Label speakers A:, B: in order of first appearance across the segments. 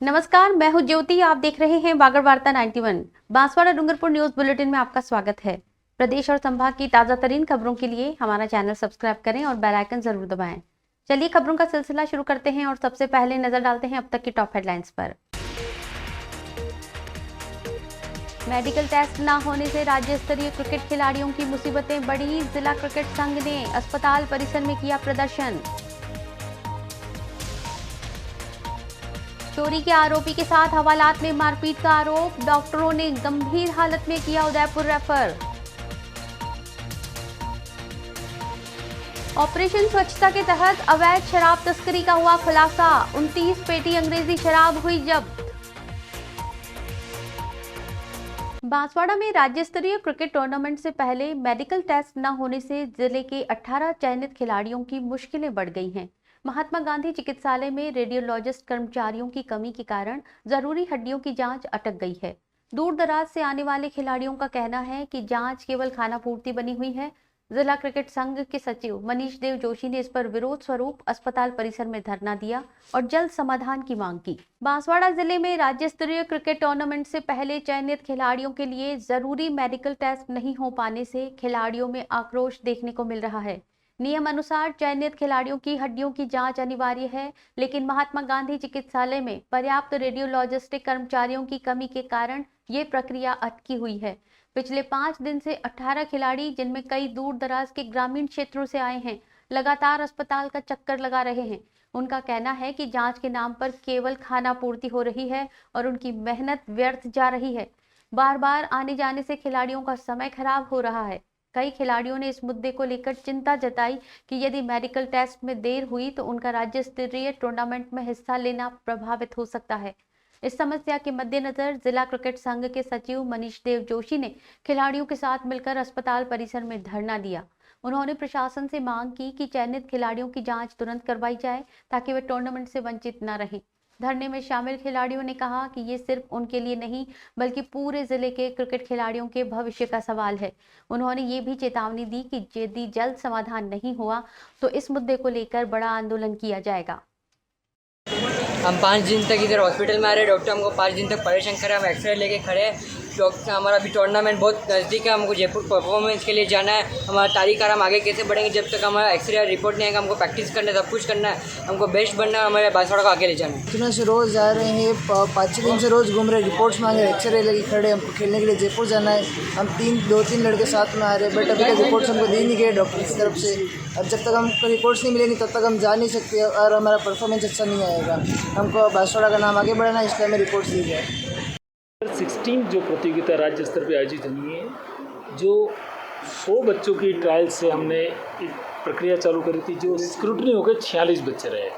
A: नमस्कार, मैं हूं ज्योति। आप देख रहे हैं बागड़ वार्ता 91। बांसवाड़ा डूंगरपुर न्यूज बुलेटिन में आपका स्वागत है। प्रदेश और संभाग की ताजा तरीन खबरों के लिए हमारा चैनल सब्सक्राइब करें और बेल आइकन जरूर दबाएं। चलिए खबरों का सिलसिला शुरू करते हैं और सबसे पहले नजर डालते हैं अब तक की टॉप हेडलाइंस पर। मेडिकल टेस्ट न होने से राज्य स्तरीय क्रिकेट खिलाड़ियों की मुसीबतें बढ़ी। जिला क्रिकेट संघ ने अस्पताल परिसर में किया प्रदर्शन। चोरी के आरोपी के साथ हवालात में मारपीट का आरोप। डॉक्टरों ने गंभीर हालत में किया उदयपुर रेफर। ऑपरेशन स्वच्छता के तहत अवैध शराब तस्करी का हुआ खुलासा। 29 पेटी अंग्रेजी शराब हुई जब्त। बांसवाड़ा में राज्य स्तरीय क्रिकेट टूर्नामेंट से पहले मेडिकल टेस्ट न होने से जिले के 18 चयनित खिलाड़ियों की मुश्किलें बढ़ गई हैं। महात्मा गांधी चिकित्सालय में रेडियोलॉजिस्ट कर्मचारियों की कमी के कारण जरूरी हड्डियों की जांच अटक गई है। दूर दराज से आने वाले खिलाड़ियों का कहना है कि जांच केवल खानापूर्ति बनी हुई है। जिला क्रिकेट संघ के सचिव मनीष देव जोशी ने इस पर विरोध स्वरूप अस्पताल परिसर में धरना दिया और जल्द समाधान की मांग की। बांसवाड़ा जिले में राज्य स्तरीय क्रिकेट टूर्नामेंट से पहले चयनित खिलाड़ियों के लिए जरूरी मेडिकल टेस्ट नहीं हो पाने से खिलाड़ियों में आक्रोश देखने को मिल रहा है। नियम अनुसार चयनित खिलाड़ियों की हड्डियों की जांच अनिवार्य है, लेकिन महात्मा गांधी चिकित्सालय में पर्याप्त रेडियोलॉजिस्टिक कर्मचारियों की कमी के कारण ये प्रक्रिया अटकी हुई है। पिछले 5 दिन से 18 खिलाड़ी, जिनमें कई दूर दराज के ग्रामीण क्षेत्रों से आए हैं, लगातार अस्पताल का चक्कर लगा रहे हैं। उनका कहना है कि जांच के नाम पर केवल खानापूर्ति हो रही है और उनकी मेहनत व्यर्थ जा रही है। बार बार आने जाने से खिलाड़ियों का समय खराब हो रहा है। कई खिलाड़ियों ने इस मुद्दे को लेकर चिंता जताई कि यदि मेडिकल टेस्ट में देर हुई तो उनका राज्य स्तरीय टूर्नामेंट में हिस्सा लेना प्रभावित हो सकता है। इस समस्या के मद्देनजर जिला क्रिकेट संघ के सचिव मनीष देव जोशी ने खिलाड़ियों के साथ मिलकर अस्पताल परिसर में धरना दिया। उन्होंने प्रशासन से मांग की कि चयनित खिलाड़ियों की जांच तुरंत करवाई जाए ताकि वे टूर्नामेंट से वंचित न रहें। धरने में शामिल खिलाड़ियों ने कहा कि ये सिर्फ उनके लिए नहीं बल्कि पूरे जिले के क्रिकेट खिलाड़ियों के भविष्य का सवाल है। उन्होंने ये भी चेतावनी दी कि यदि जल्द समाधान नहीं हुआ तो इस मुद्दे को लेकर बड़ा आंदोलन किया जाएगा।
B: हम 5 दिन तक इधर हॉस्पिटल में आ रहे हैं। डॉक्टर हमको 5 दिन तक परेशान करे। हम एक्सरे लेके खड़े हैं। डॉक्टर हमारा अभी टूर्नामेंट बहुत नज़दीक है। हमको जयपुर परफॉर्मेंस के लिए जाना है। हमारा तारीख हम आगे कैसे बढ़ेंगे जब तक हमारा एक्सरे रिपोर्ट नहीं आएगा। हमको प्रैक्टिस करना है, सब कुछ करना है। हमको बेस्ट बनना है। हमारे बांसवाड़ा को आगे ले जाना है।
C: इतना से रोज़ आ रहे हैं, 5-6 दिन से रोज़ घूम रहे, रिपोर्ट्स मांगे, एक्सरे लेके खड़े। हमको खेलने के लिए जयपुर जाना है। हम 2-3 लड़के साथ में आ रहे हैं, बट अभी तक रिपोर्ट्स हमको दी नहीं गए डॉक्टर की तरफ से। अब जब तक हमको रिपोर्ट्स नहीं मिलेंगी तब तक हम जा नहीं सकते और हमारा परफॉर्मेंस अच्छा नहीं आएगा। हमको बांसवाड़ा का नाम आगे बढ़ाना है, इसलिए हमें रिपोर्ट्स दी जाए।
D: 16 जो प्रतियोगिता राज्य स्तर पर आयोजित हुई है, जो 100 बच्चों की ट्रायल से हमने एक प्रक्रिया चालू करी थी, जो स्क्रूटनी होकर 46 बच्चे रहे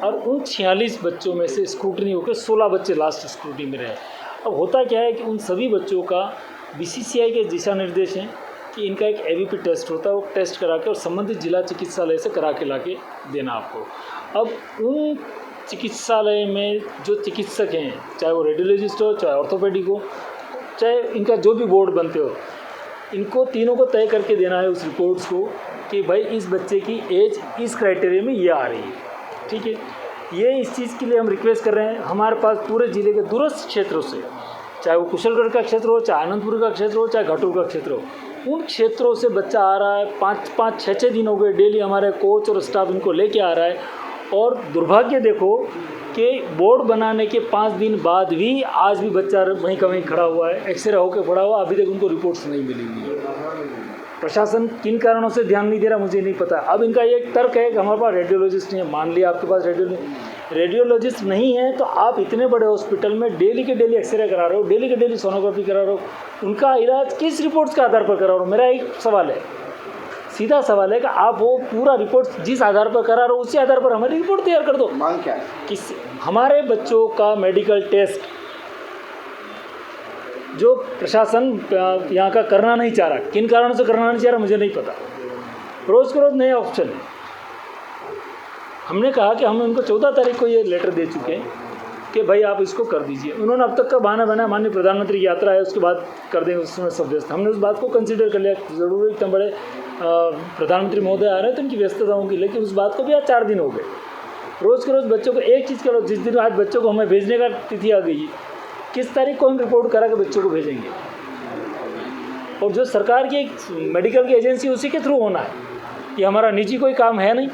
D: और उन 46 बच्चों में से स्क्रूटनी होकर 16 बच्चे लास्ट स्क्रूटनी में रहे। अब होता क्या है कि उन सभी बच्चों का BCCI के दिशा निर्देश हैं कि इनका एक AVP टेस्ट होता है, वो टेस्ट करा के और संबंधित जिला चिकित्सालय से करा के ला के देना आपको। अब उन चिकित्सालय में जो चिकित्सक हैं, चाहे वो रेडियोलॉजिस्ट हो, चाहे ऑर्थोपेडिक हो, चाहे इनका जो भी बोर्ड बनते हो, इनको तीनों को तय करके देना है उस रिपोर्ट्स को कि भाई इस बच्चे की एज इस क्राइटेरिया में ये आ रही है। ठीक है, ये इस चीज़ के लिए हम रिक्वेस्ट कर रहे हैं। हमारे पास पूरे ज़िले के दूरस्थ क्षेत्रों से, चाहे वो कुशलगढ़ का क्षेत्र हो, चाहे आनंदपुर का क्षेत्र हो, चाहे घाटुर का क्षेत्र हो, उन क्षेत्रों से बच्चा आ रहा है। 5-6 दिन हो गए डेली हमारे कोच और स्टाफ इनको लेके आ रहा है। और दुर्भाग्य देखो कि बोर्ड बनाने के 5 दिन बाद भी आज भी बच्चा वहीं का वहीं खड़ा हुआ है, एक्सरे होकर पड़ा हुआ, अभी तक उनको रिपोर्ट्स नहीं मिलेंगी। प्रशासन किन कारणों से ध्यान नहीं दे रहा मुझे नहीं पता। अब इनका ये तर्क है कि हमारे पास रेडियोलॉजिस्ट नहीं है। मान लिया आपके पास रेडियोलॉजिस्ट नहीं है तो आप इतने बड़े हॉस्पिटल में डेली के डेली एक्सरे करा रहे हो, डेली के डेली सोनोग्राफी करा रहे हो, उनका इलाज किस रिपोर्ट्स के आधार पर करा रहे हो? मेरा एक सवाल है, सीधा सवाल है कि आप वो पूरा रिपोर्ट जिस आधार पर करा रहे हो उसी आधार पर हमारी रिपोर्ट तैयार कर दो।
C: मांग क्या है?
D: किस हमारे बच्चों का मेडिकल टेस्ट जो प्रशासन यहाँ का करना नहीं चाह रहा, किन कारणों से करना नहीं चाह रहा मुझे नहीं पता। रोज़ के रोज़ नए ऑप्शन है। हमने कहा कि हम उनको 14 तारीख को ये लेटर दे चुके हैं कि भाई आप इसको कर दीजिए। उन्होंने अब तक का बहाना बनाया माननीय प्रधानमंत्री की यात्रा है उसके बाद कर देंगे, उसमें सब व्यस्त। हमने उस बात को कंसिडर कर लिया, ज़रूर इतने बड़े प्रधानमंत्री महोदय आ रहे हैं तो उनकी व्यस्तता होंगी, लेकिन उस बात को भी आज 4 दिन हो गए। रोज़ के रोज़ बच्चों को एक चीज़ करो, जिस दिन आज बच्चों को हमें भेजने का तिथि आ गई है, किस तारीख को हम रिपोर्ट करा के बच्चों को भेजेंगे, और जो सरकार की एक मेडिकल की एजेंसी उसी के थ्रू होना है, कि हमारा निजी कोई काम है नहीं,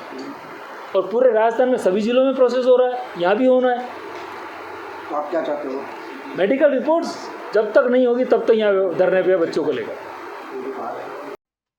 D: और पूरे राजस्थान में सभी जिलों में प्रोसेस हो रहा है, यहाँ भी होना है।
E: तो आप क्या चाहते हो?
D: मेडिकल रिपोर्ट्स जब तक नहीं होगी तब तक यहाँ धरने पे बच्चों को लेकर।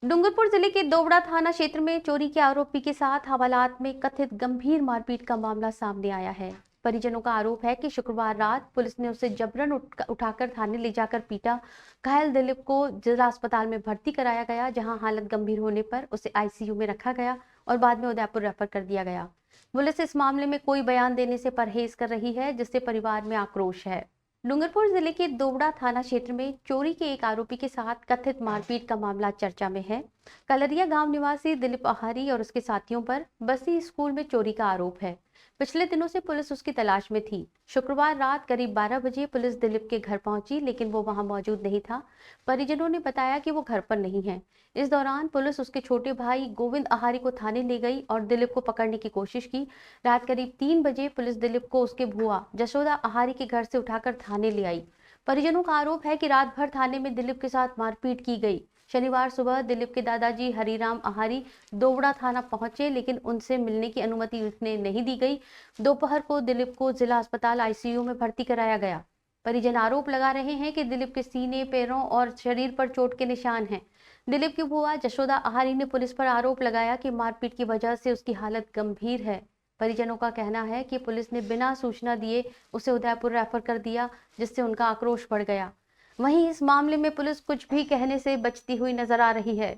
A: डूंगरपुर जिले के दोवड़ा थाना क्षेत्र में चोरी के आरोपी के साथ हवालात में कथित गंभीर मारपीट का मामला सामने आया है। परिजनों का आरोप है कि शुक्रवार रात पुलिस ने उसे जबरन उठाकर थाने ले जाकर पीटा। घायल दिलीप को जिला अस्पताल में भर्ती कराया गया, जहां हालत गंभीर होने पर उसे आईसीयू में रखा गया और बाद में उदयपुर रेफर कर दिया गया। पुलिस इस मामले में कोई बयान देने से परहेज कर रही है, जिससे परिवार में आक्रोश है। डूंगरपुर जिले के दोवड़ा थाना क्षेत्र में चोरी के एक आरोपी के साथ कथित मारपीट का मामला चर्चा में है। कलरिया गांव निवासी दिलीप आहारी और उसके साथियों पर बसी स्कूल में चोरी का आरोप है। पिछले दिनों से पुलिस उसकी तलाश में थी। शुक्रवार रात करीब 12 बजे पुलिस दिलीप के घर पहुंची, लेकिन वो वहां मौजूद नहीं था। परिजनों ने बताया कि वो घर पर नहीं है। इस दौरान पुलिस उसके छोटे भाई गोविंद आहारी को थाने ले गई और दिलीप को पकड़ने की कोशिश की। रात करीब 3 बजे पुलिस दिलीप को उसके बुआ जशोदा आहारी के घर से उठाकर थाने ले आई। परिजनों का आरोप है कि रात भर थाने में दिलीप के साथ मारपीट की गई। शनिवार सुबह दिलीप के दादाजी हरिराम आहारी दोवड़ा थाना पहुंचे, लेकिन उनसे मिलने की अनुमति उन्हें नहीं दी गई। दोपहर को दिलीप को जिला अस्पताल आईसीयू में भर्ती कराया गया। परिजन आरोप लगा रहे हैं कि दिलीप के सीने, पैरों और शरीर पर चोट के निशान हैं। दिलीप की बुआ जशोदा आहारी ने पुलिस पर आरोप लगाया कि मारपीट की वजह से उसकी हालत गंभीर है। परिजनों का कहना है कि पुलिस ने बिना सूचना दिए उसे उदयपुर रेफर कर दिया, जिससे उनका आक्रोश बढ़ गया। वहीं इस मामले में पुलिस कुछ भी कहने से बचती हुई नजर आ रही है।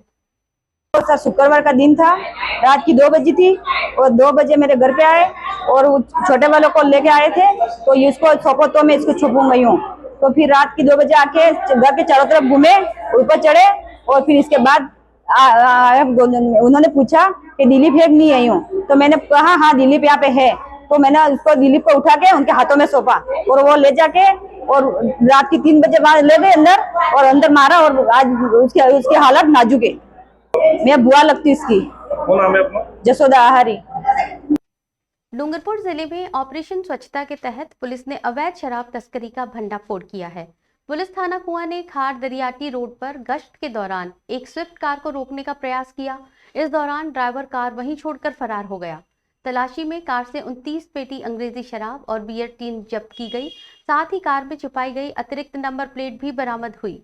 F: तो सर शुक्रवार का दिन था, रात की 2 बजी थी और 2 बजे मेरे घर पे आए और छोटे वालों को लेके आए थे, तो इसको सौंपो तो मैं इसको छुपूंगा यूं। तो फिर रात की 2 बजे आके घर के चारों तरफ घूमे, ऊपर चढ़े और फिर इसके बाद उन्होंने पूछा कि दिलीप है नहीं है यूं। तो मैंने कहा हाँ दिलीप यहाँ पे है। तो मैंने उसको दिलीप को उठा के उनके हाथों में सौंपा और वो ले जाके और रात की 3 बजे बाद ले गए अंदर और अंदर मारा और आज उसकी हालत नाजुक है। मैं बुआ लगती इसकी।
E: कौन नाम है अपना?
F: जसोदा आहारी।
A: डूंगरपुर जिले में ऑपरेशन स्वच्छता के तहत पुलिस ने अवैध शराब तस्करी का भंडाफोड़ किया है। पुलिस थाना कुआं ने खार दरियाटी रोड पर गश्त के दौरान एक स्विफ्ट कार को रोकने का प्रयास किया। इस दौरान ड्राइवर कार वहीं छोड़कर फरार हो गया। तलाशी में कार से 29 पेटी अंग्रेजी शराब और बियर टीन जब्त की गई। साथ ही कार में छिपाई गई अतिरिक्त नंबर प्लेट भी बरामद हुई।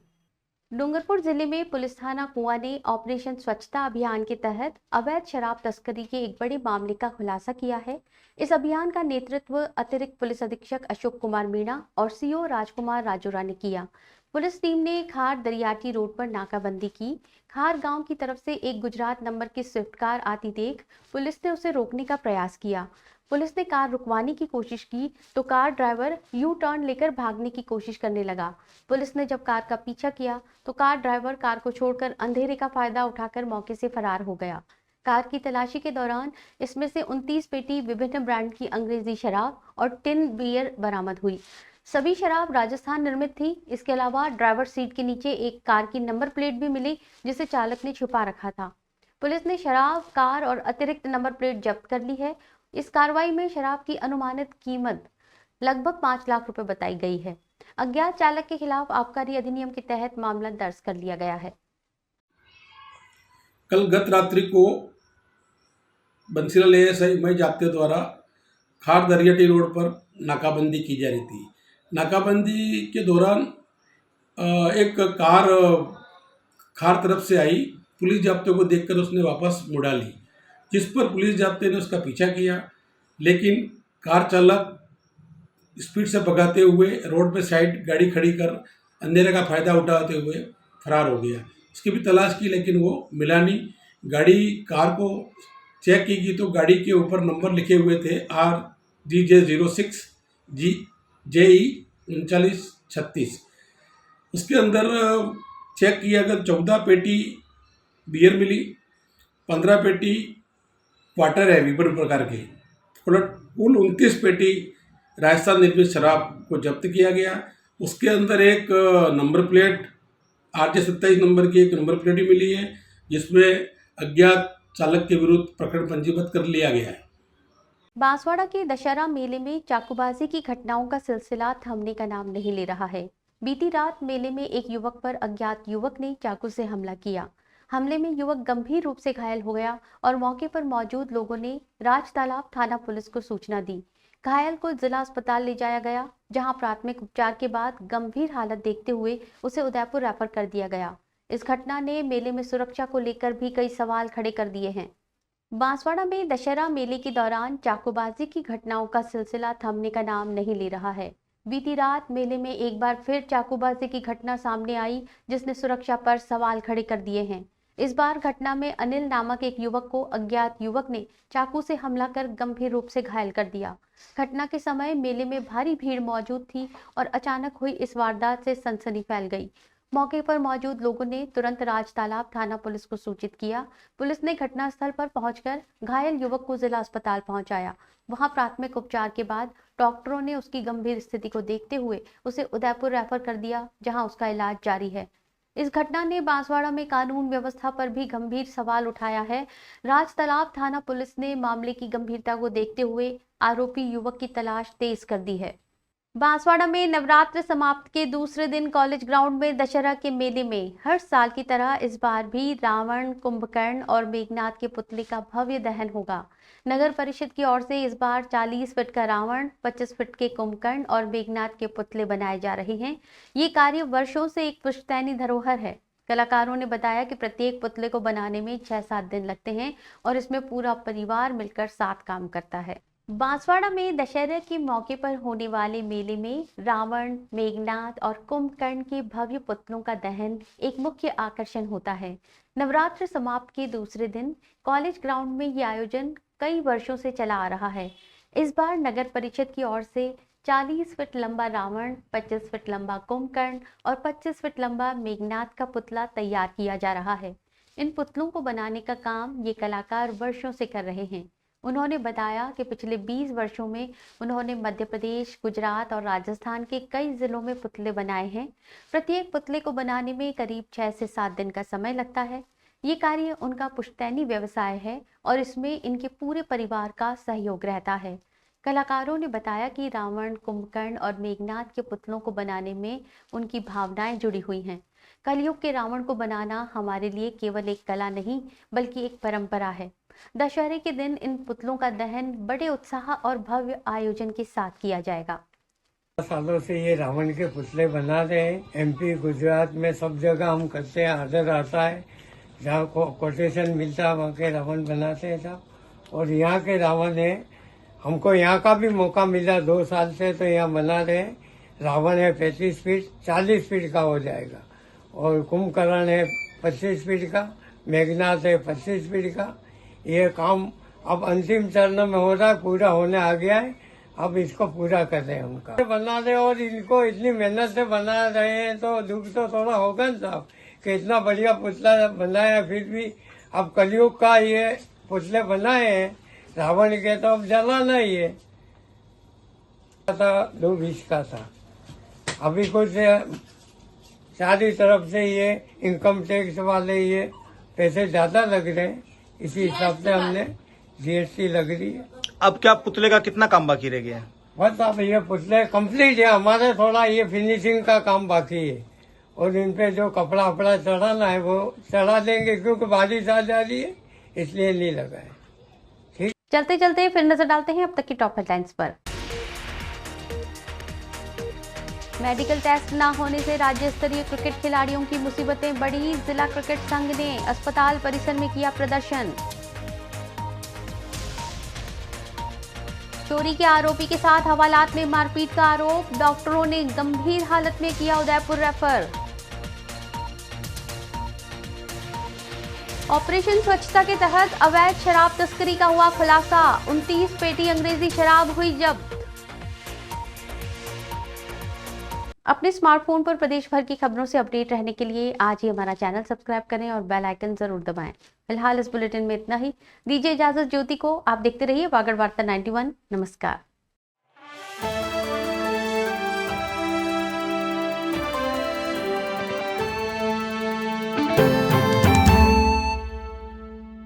A: डूंगरपुर जिले में पुलिस थाना कुआं ने ऑपरेशन स्वच्छता अभियान के तहत अवैध शराब तस्करी के एक बड़े मामले का खुलासा किया है। इस अभियान का नेतृत्व अतिरिक्त पुलिस अधीक्षक अशोक कुमार मीणा और सीओ राजकुमार राजोरा ने किया। पुलिस टीम ने खार दरियाटी रोड पर नाकाबंदी की। खार गांव की तरफ से एक गुजरात नंबर की स्विफ्ट कार आती देख पुलिस ने उसे रोकने का प्रयास किया। पुलिस ने कार रुकवाने की कोशिश की तो कार ड्राइवर यू टर्न लेकर भागने की कोशिश करने लगा। पुलिस ने जब कार का पीछा किया तो कार ड्राइवर कार को छोड़कर अंधेरे का फायदा उठाकर मौके से फरार हो गया। कार की तलाशी के दौरान इसमें से 29 पेटी विभिन्न ब्रांड की अंग्रेजी शराब और टिन बियर बरामद हुई। सभी शराब राजस्थान निर्मित थी। इसके अलावा ड्राइवर सीट के नीचे एक कार की नंबर प्लेट भी मिली, जिसे चालक ने छुपा रखा था। पुलिस ने शराब, कार और अतिरिक्त नंबर प्लेट जब्त कर ली है। इस कार्रवाई में शराब की अनुमानित कीमत लगभग 5 लाख रुपए बताई गई है। अज्ञात चालक के खिलाफ आबकारी अधिनियम के तहत मामला दर्ज कर लिया गया है।
G: कल गत रात्रि को बंसीलाल एएसआई मई जाप्ते द्वारा खार दरियाटी रोड पर नाकाबंदी की जा रही थी। नाकाबंदी के दौरान एक कार खार तरफ से आई। पुलिस जाप्ते को देखकर उसने वापस मुड़ा ली, जिस पर पुलिस जाप्ते ने उसका पीछा किया, लेकिन कार चालक स्पीड से भगाते हुए रोड पे साइड गाड़ी खड़ी कर अंधेरे का फ़ायदा उठाते हुए फरार हो गया। उसकी भी तलाश की, लेकिन वो मिला नहीं। कार को चेक की गई तो गाड़ी के ऊपर नंबर लिखे हुए थे RGJ06 JE 3936। उसके अंदर चेक किया गया 14 पेटी बियर मिली, 15 पेटी क्वार्टर है विभिन्न प्रकार के, कुल 29 पेटी राजस्थान निर्मित शराब को जब्त किया गया। उसके अंदर एक नंबर प्लेट RJ27 नंबर की एक नंबर प्लेट भी मिली है, जिसमें अज्ञात चालक के विरुद्ध प्रकरण पंजीबद्ध कर लिया गया है।
A: बांसवाड़ा के दशहरा मेले में चाकूबाजी की घटनाओं का सिलसिला थमने का नाम नहीं ले रहा है। बीती रात मेले में एक युवक पर अज्ञात युवक ने चाकू से हमला किया। हमले में युवक गंभीर रूप से घायल हो गया और मौके पर मौजूद लोगों ने राजतालाब थाना पुलिस को सूचना दी। घायल को जिला अस्पताल ले जाया गया, जहां प्राथमिक उपचार के बाद गंभीर हालत देखते हुए उसे उदयपुर रेफर कर दिया गया। इस घटना ने मेले में सुरक्षा को लेकर भी कई सवाल खड़े कर दिए हैं। बांसवाड़ा में दशहरा मेले के दौरान चाकूबाजी की घटनाओं का सिलसिला थमने का नाम नहीं ले रहा है। बीती रात मेले में एक बार फिर चाकूबाजी की घटना सामने आई, जिसने सुरक्षा पर सवाल खड़े कर दिए हैं। इस बार घटना में अनिल नामक एक युवक को अज्ञात युवक ने चाकू से हमला कर गंभीर रूप से घायल कर दिया। घटना के समय मेले में भारी भीड़ मौजूद थी और अचानक हुई इस वारदात से सनसनी फैल गई। मौके पर मौजूद लोगों ने तुरंत राजतालाब थाना पुलिस को सूचित किया। पुलिस ने घटनास्थल पर पहुंचकर घायल युवक को जिला अस्पताल पहुंचाया। वहां प्राथमिक उपचार के बाद डॉक्टरों ने उसकी गंभीर स्थिति को देखते हुए उसे उदयपुर रेफर कर दिया, जहां उसका इलाज जारी है। इस घटना ने बांसवाड़ा में कानून व्यवस्था पर भी गंभीर सवाल उठाया है। राजतालाब थाना पुलिस ने मामले की गंभीरता को देखते हुए आरोपी युवक की तलाश तेज कर दी है। बांसवाड़ा में नवरात्र समाप्त के दूसरे दिन कॉलेज ग्राउंड में दशहरा के मेले में हर साल की तरह इस बार भी रावण, कुंभकर्ण और मेघनाथ के पुतले का भव्य दहन होगा। नगर परिषद की ओर से इस बार 40 फीट का रावण, 25 फीट के कुंभकर्ण और मेघनाथ के पुतले बनाए जा रहे हैं। ये कार्य वर्षों से एक पुश्तैनी धरोहर है। कलाकारों ने बताया कि प्रत्येक पुतले को बनाने में 6-7 दिन लगते हैं और इसमें पूरा परिवार मिलकर साथ काम करता है। बांसवाड़ा में दशहरे के मौके पर होने वाले मेले में रावण, मेघनाथ और कुंभकर्ण के भव्य पुतलों का दहन एक मुख्य आकर्षण होता है। नवरात्र समाप्त के दूसरे दिन कॉलेज ग्राउंड में ये आयोजन कई वर्षों से चला आ रहा है। इस बार नगर परिषद की ओर से 40 फीट लंबा रावण, 25 फीट लंबा कुंभकर्ण और 25 फीट लंबा मेघनाथ का पुतला तैयार किया जा रहा है। इन पुतलों को बनाने का काम ये कलाकार वर्षों से कर रहे हैं। उन्होंने बताया कि पिछले 20 वर्षों में उन्होंने मध्य प्रदेश, गुजरात और राजस्थान के कई जिलों में पुतले बनाए हैं। प्रत्येक पुतले को बनाने में करीब 6 से 7 दिन का समय लगता है। ये कार्य उनका पुश्तैनी व्यवसाय है और इसमें इनके पूरे परिवार का सहयोग रहता है। कलाकारों ने बताया कि रावण, कुंभकर्ण और मेघनाथ के पुतलों को बनाने में उनकी भावनाएं जुड़ी हुई हैं। कलयुग के रावण को बनाना हमारे लिए केवल एक कला नहीं, बल्कि एक परंपरा है। दशहरे के दिन इन पुतलों का दहन बड़े उत्साह और भव्य आयोजन के साथ किया जाएगा।
H: सालों से ये रावण के पुतले बना रहे हैं। एमपी, गुजरात में सब जगह हम करते हैं, आर्डर आता है, जहाँ कोटेशन मिलता है वहाँ के रावण बनाते हैं साहब। और यहाँ के रावण है, हमको यहाँ का भी मौका मिला 2 साल से, तो यहाँ बना रहे हैं। रावण है 35 फीट, 40 फीट का हो जाएगा। और कुंभकर्ण है 25 फीट का, मेघनाथ है 25 फीट का। ये काम अब अंतिम चरण में हो रहा है, पूरा होने आ गया है। अब इसको पूरा कर रहे हैं उनका बना रहे, और इनको इतनी मेहनत से बना रहे हैं तो दुख तो थोड़ा होगा ना साहब कि इतना बढ़िया पुतला बनाया, फिर भी अब कलयुग का ये पुतले बनाए हैं रावण के, तो अब जलाना ही है। 220 का था, अभी कुछ सारी तरफ से ये इनकम टैक्स वाले ये पैसे ज्यादा लग रहे हैं, इसी हिसाब से हमने GST लग रही है।
E: अब क्या पुतले का कितना काम बाकी रह गया है?
H: बस अब ये पुतले कंप्लीट है, हमारे थोड़ा ये फिनिशिंग का काम बाकी है। और इन पे जो कपड़ा वपड़ा चढ़ाना है वो चढ़ा देंगे, क्योंकि बारिश आ जा रही है इसलिए नहीं लगा है। ठीक,
A: चलते चलते फिर नजर डालते हैं अब तक की टॉप हेडलाइंस पर। मेडिकल टेस्ट न होने से राज्य स्तरीय क्रिकेट खिलाड़ियों की मुसीबतें बढ़ी। जिला क्रिकेट संघ ने अस्पताल परिसर में किया प्रदर्शन। चोरी के आरोपी के साथ हवालात में मारपीट का आरोप, डॉक्टरों ने गंभीर हालत में किया उदयपुर रेफर। ऑपरेशन स्वच्छता के तहत अवैध शराब तस्करी का हुआ खुलासा, 29 पेटी अंग्रेजी शराब हुई जब्त। अपने स्मार्टफोन पर प्रदेश भर की खबरों से अपडेट रहने के लिए आज ही हमारा चैनल सब्सक्राइब करें और बेल आइकन जरूर दबाएं। फिलहाल इस बुलेटिन में इतना ही, दीजिए इजाजत ज्योति को। आप देखते रहिए वागड़ वार्ता 91। नमस्कार।